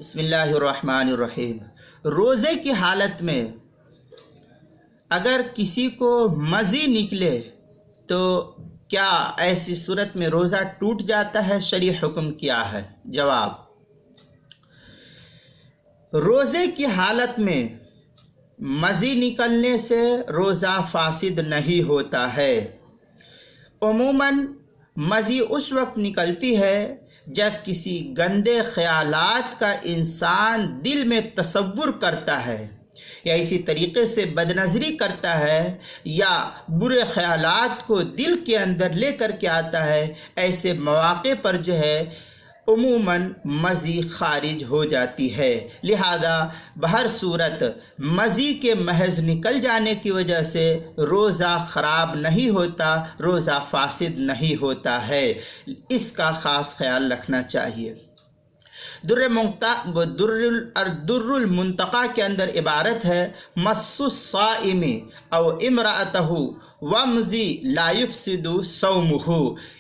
بسم اللہ الرحمن الرحیم۔ روزے کی حالت میں اگر کسی کو مزی نکلے تو کیا ایسی صورت میں روزہ ٹوٹ جاتا ہے؟ شرعی حکم کیا ہے؟ جواب: روزے کی حالت میں مزی نکلنے سے روزہ فاسد نہیں ہوتا ہے۔ عموماً مزی اس وقت نکلتی ہے جب کسی گندے خیالات کا انسان دل میں تصور کرتا ہے یا اسی طریقے سے بدنظری کرتا ہے یا برے خیالات کو دل کے اندر لے کر کے آتا ہے، ایسے مواقع پر جو ہے عموماً مزی خارج ہو جاتی ہے۔ لہذا بہر صورت مزی کے محض نکل جانے کی وجہ سے روزہ خراب نہیں ہوتا، روزہ فاسد نہیں ہوتا ہے، اس کا خاص خیال رکھنا چاہیے۔ در المنتقی کے اندر عبارت ہے: مس الصائم او امرأتہ ومزی لا یفسد صومہ۔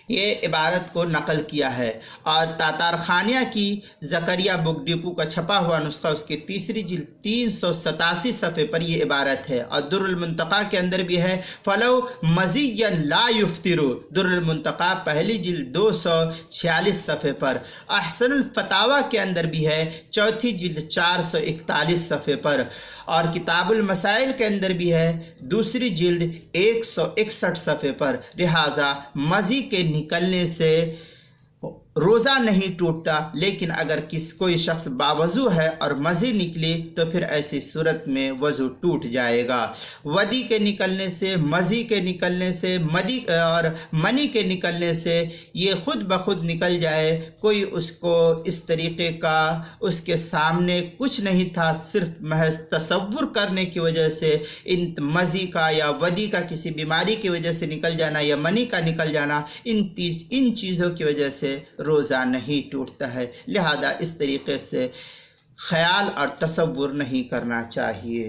یہ عبارت کو نقل کیا ہے اور تاتار خانیہ کی زکریا بک ڈپو کا چھپا ہوا نسخہ اس کی تیسری جلد 387 صفحے پر یہ عبارت ہے، اور در المنتقی کے اندر بھی ہے: فلو مزیا لا یفطر۔ در المنتقی پہلی جلد 246 صفحے پر۔ احسن الفتاوی کے اندر بھی ہے، چوتھی جلد 441 صفحے پر، اور کتاب المسائل کے اندر بھی ہے، دوسری جلد 161 صفحے پر۔ لہذا مزی کے نکلنے سے روزہ نہیں ٹوٹتا، لیکن اگر کوئی شخص باوضو ہے اور مزی نکلی تو پھر ایسی صورت میں وضو ٹوٹ جائے گا۔ ودی کے نکلنے سے، مزی کے نکلنے سے، اور منی کے نکلنے سے یہ خود بخود نکل جائے، کوئی اس کو اس طریقے کا اس کے سامنے کچھ نہیں تھا، صرف محض تصور کرنے کی وجہ سے ان مزی کا یا ودی کا کسی بیماری کی وجہ سے نکل جانا یا منی کا نکل جانا، ان چیزوں کی وجہ سے روزہ نہیں ٹوٹتا ہے۔ لہذا اس طریقے سے خیال اور تصور نہیں کرنا چاہیے۔